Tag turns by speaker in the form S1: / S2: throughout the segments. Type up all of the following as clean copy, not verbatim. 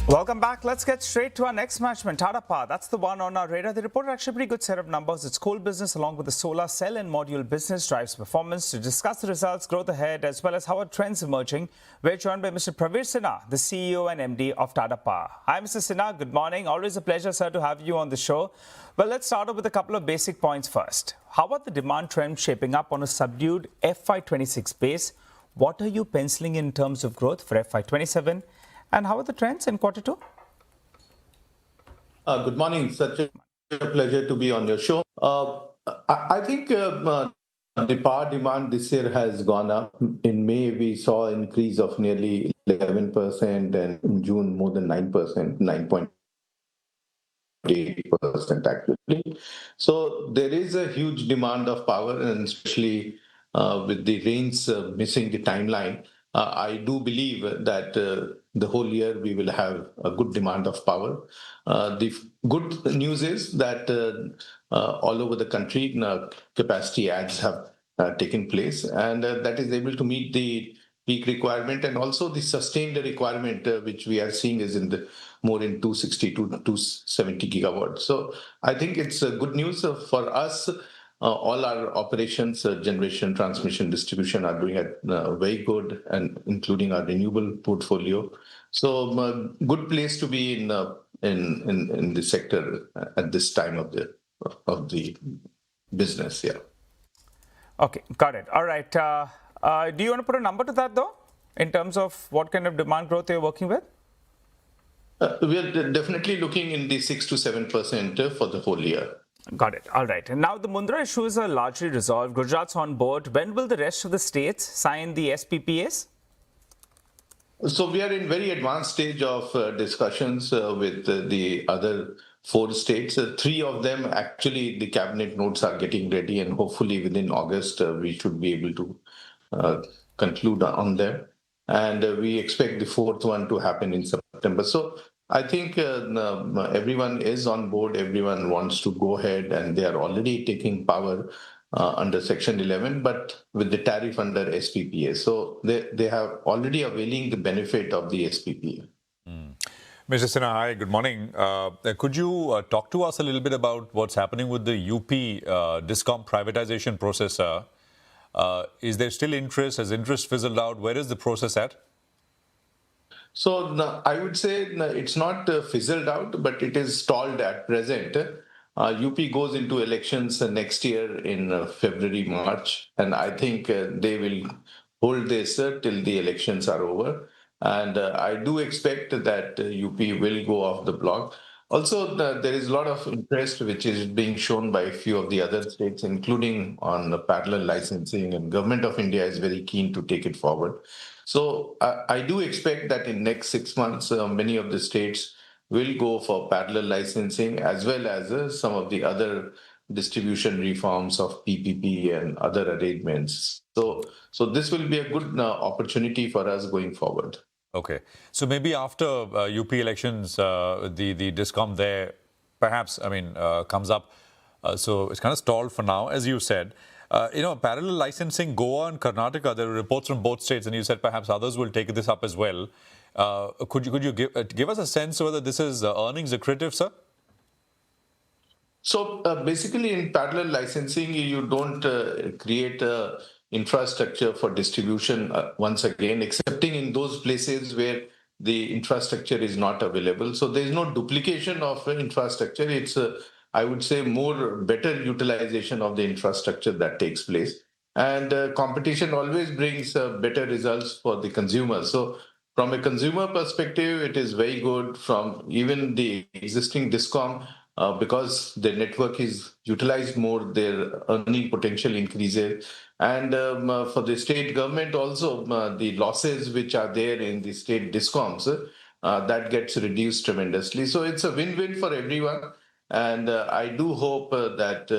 S1: Welcome back. Let's get straight to our next management. Tata Power, that's the one on our radar. They reported actually a pretty good set of numbers. Its coal business along with the solar cell and module business drives performance. To discuss the results, growth ahead, as well as how are trends emerging, we're joined by Mr. Praveer Sinha, the CEO and MD of Tata Power. Hi, Mr. Sinha. Good morning. Always a pleasure, sir, to have you on the show. Well, let's start off with a couple of basic points first. How are the demand trends shaping up on a subdued FY26 base? What are you penciling in terms of growth for FY27? And how are the trends in quarter two?
S2: Good morning. Such a pleasure to be on your show. I think the power demand this year has gone up. In May, we saw an increase of nearly 11%, and in June, more than 9%, 9.8% actually. So there is a huge demand of power, and especially with the rains missing the timeline. I do believe that the whole year we will have a good demand of power. The good news is that all over the country, capacity adds have taken place, and that is able to meet the peak requirement, and also the sustained requirement which we are seeing is in the more in 260 to 270 gigawatts. So I think it's good news for us. All our operations, generation, transmission, distribution are doing it very good, and including our renewable portfolio. So good place to be in the sector at this time of the business. Yeah.
S1: Okay, got it. All right. Do you want to put a number to that though, in terms of what kind of demand growth you're working with?
S2: We are definitely looking in the 6 to 7% for the whole year.
S1: Got it. All right. And now the Mundra issues are largely resolved. Gujarat's on board. When will the rest of the states sign the SPPAs?
S2: So we are in very advanced stage of discussions with the other 4 states. 3 of them, actually, the cabinet notes are getting ready, and hopefully within August, we should be able to conclude on them. And we expect the 4th one to happen in September. So I think everyone is on board. Everyone wants to go ahead, and they are already taking power under Section 11, but with the tariff under SPPA. So they have already availing the benefit of the SPPA.
S3: Mr. Sinha, hi, good morning. Could you talk to us a little bit about what's happening with the UP Discom privatization process? Is there still interest? Has interest fizzled out? Where is the process at?
S2: So I would say it's not fizzled out, but it is stalled at present. UP goes into elections next year in February, March, and I think they will hold this till the elections are over. And I do expect that UP will go off the block. Also, there is a lot of interest which is being shown by a few of the other states, including on the parallel licensing, and Government of India is very keen to take it forward. So I do expect that in next 6 months, many of the states will go for parallel licensing, as well as some of the other distribution reforms of PPP and other arrangements. So this will be a good opportunity for us going forward.
S3: Okay. So maybe after UP elections, the Discom there perhaps, comes up. So it's kind of stalled for now, as you said. Parallel licensing, Goa and Karnataka, there are reports from both states, and you said perhaps others will take this up as well. Could you give us a sense whether this is earnings accretive, sir?
S2: So basically in parallel licensing, you don't create infrastructure for distribution once again, excepting in those places where the infrastructure is not available. So there is no duplication of infrastructure. It's, I would say, more better utilization of the infrastructure that takes place. And competition always brings better results for the consumer. So from a consumer perspective, it is very good. From even the existing Discom, because the network is utilized more, their earning potential increases. And for the state government also, the losses which are there in the state Discoms, that gets reduced tremendously. So it's a win-win for everyone. And I do hope that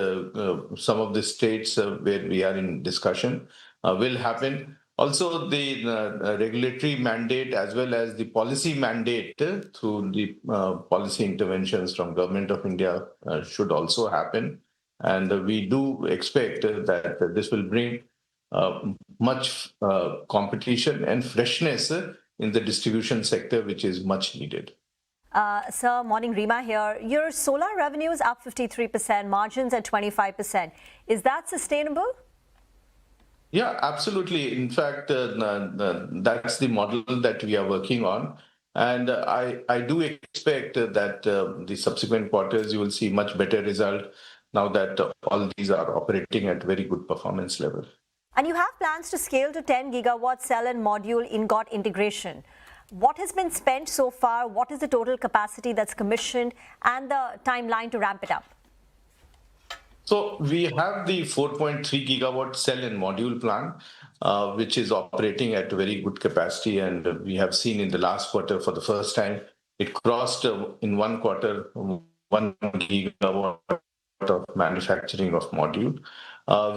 S2: some of the states where we are in discussion will happen. Also, the regulatory mandate as well as the policy mandate through the policy interventions from Government of India should also happen. And we do expect that this will bring much competition and freshness in the distribution sector, which is much needed.
S4: Sir, morning, Rima here. Your solar revenue is up 53%, margins at 25%. Is that sustainable?
S2: Yeah, absolutely. In fact, that's the model that we are working on. And I do expect that the subsequent quarters, you will see much better result now that all these are operating at very good performance level.
S4: And you have plans to scale to 10 gigawatt cell and module ingot integration. What has been spent so far? What is the total capacity that's commissioned and the timeline to ramp it up?
S2: So we have the 4.3 gigawatt cell and module plant, which is operating at very good capacity. And we have seen in the last quarter, for the first time, it crossed in one quarter 1 gigawatt of manufacturing of module.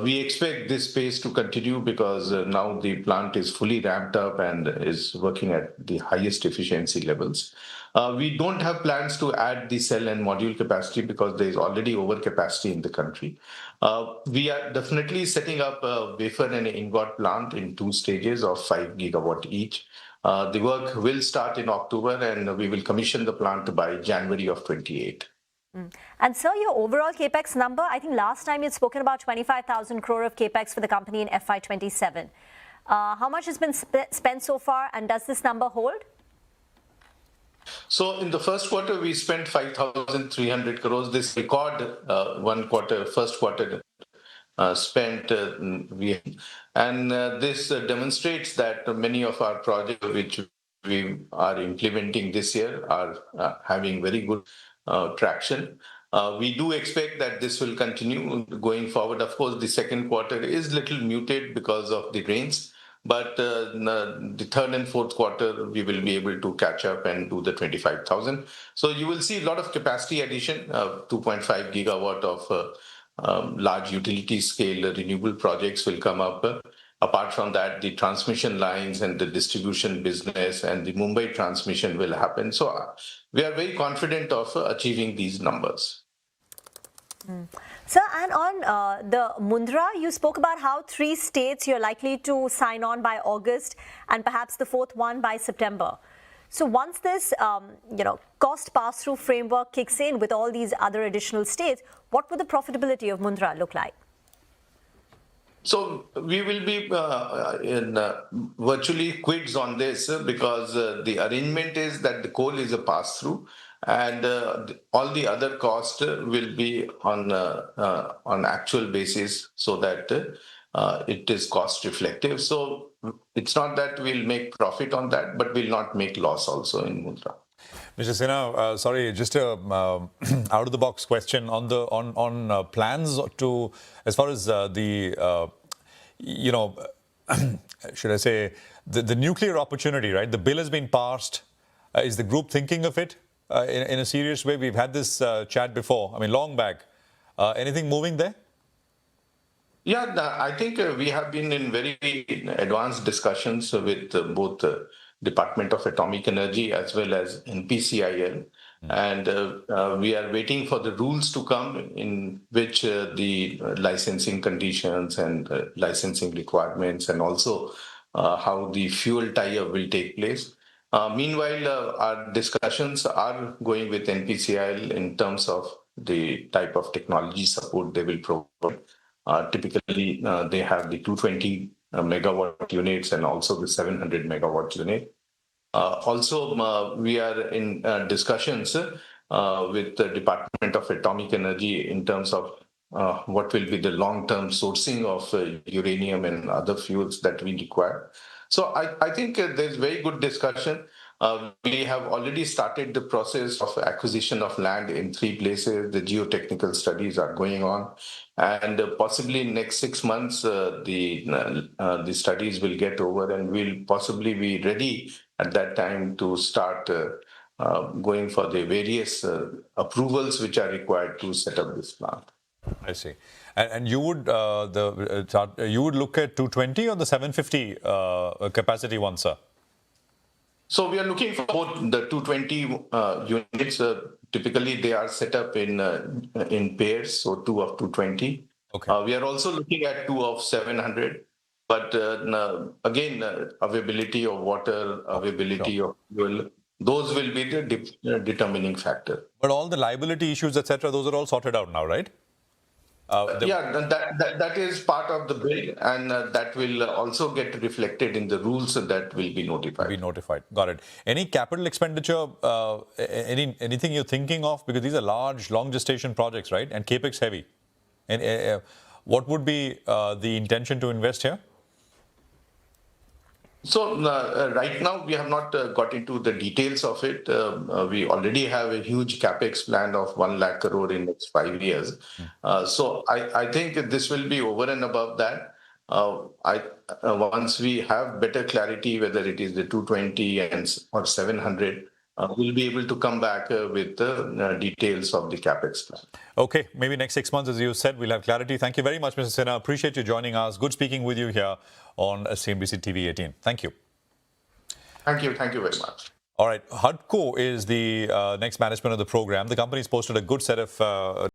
S2: We expect this pace to continue because now the plant is fully ramped up and is working at the highest efficiency levels. We don't have plans to add the cell and module capacity because there is already overcapacity in the country. We are definitely setting up a wafer and ingot plant in 2 stages of 5 gigawatt each. The work will start in October and we will commission the plant by January of 28.
S4: And sir, your overall capex number, I think last time you'd spoken about 25,000 crore of capex for the company in FY27. How much has been spent so far, and does this number hold?
S2: So in the first quarter, we spent 5,300 crores. This record first quarter spent this demonstrates that many of our projects which we are implementing this year are having very good traction. We do expect that this will continue going forward. Of course, the second quarter is little muted because of the rains, but the third and fourth quarter, we will be able to catch up and do the 25,000. So you will see a lot of capacity addition, 2.5 gigawatt of large utility scale renewable projects will come up. Apart from that, the transmission lines and the distribution business and the Mumbai transmission will happen. So we are very confident of achieving these numbers.
S4: Sir, and on the Mundra, you spoke about how 3 states you're likely to sign on by August and perhaps the 4th one by September. So once this, cost pass-through framework kicks in with all these other additional states, what would the profitability of Mundra look like?
S2: So we will be in virtually quids on this because the arrangement is that the coal is a pass-through and all the other costs will be on actual basis so that it is cost reflective. So it's not that we'll make profit on that, but we'll not make loss also in Mundra.
S3: Mr. Sinha, sorry, just a out of the box question on plans to, as far as should I say the nuclear opportunity, right? The bill has been passed. Is the group thinking of it in a serious way? We've had this chat before. I mean, long back. Anything moving there?
S2: Yeah, I think we have been in very advanced discussions with both Department of Atomic Energy as well as NPCIL. And we are waiting for the rules to come in which the licensing conditions and licensing requirements and also how the fuel tie-up will take place. Meanwhile, our discussions are going with NPCIL in terms of the type of technology support they will provide. Typically, they have the 220 megawatt units and also the 700 megawatt unit. Also, we are in discussions with the Department of Atomic Energy in terms of what will be the long-term sourcing of uranium and other fuels that we require. So I think there's very good discussion. We have already started the process of acquisition of land in 3 places. The geotechnical studies are going on. And possibly in next 6 months, the studies will get over and we'll possibly be ready at that time to start going for the various approvals which are required to set up this plant.
S3: I see. And you would you would look at 220 or the 750 capacity one, sir?
S2: So we are looking for both the 220 units. Typically, they are set up in pairs, so 2 of 220.
S3: Okay.
S2: We are also looking at 2 of 700. But again, availability of water, availability of fuel, Those will be the determining factor.
S3: But all the liability issues, etc., those are all sorted out now, right?
S2: That is part of the bill, and that will also get reflected in the rules that will be notified.
S3: Be notified. Got it. Any capital expenditure, anything you're thinking of? Because these are large, long gestation projects, right? And capex heavy. And what would be the intention to invest here?
S2: So right now we have not got into the details of it. We already have a huge capex plan of 1 lakh crore in next 5 years. So I think this will be over and above that. Once we have better clarity whether it is the 220 or 700, we'll be able to come back with the details of the capex plan.
S3: Okay, maybe next 6 months, as you said, we'll have clarity. Thank you very much, Mr. Sinha. Appreciate you joining us. Good speaking with you here on CNBC TV18. Thank you.
S2: Thank you very much.
S3: All right, HUDCO is the next management of the program. The company's posted a good set of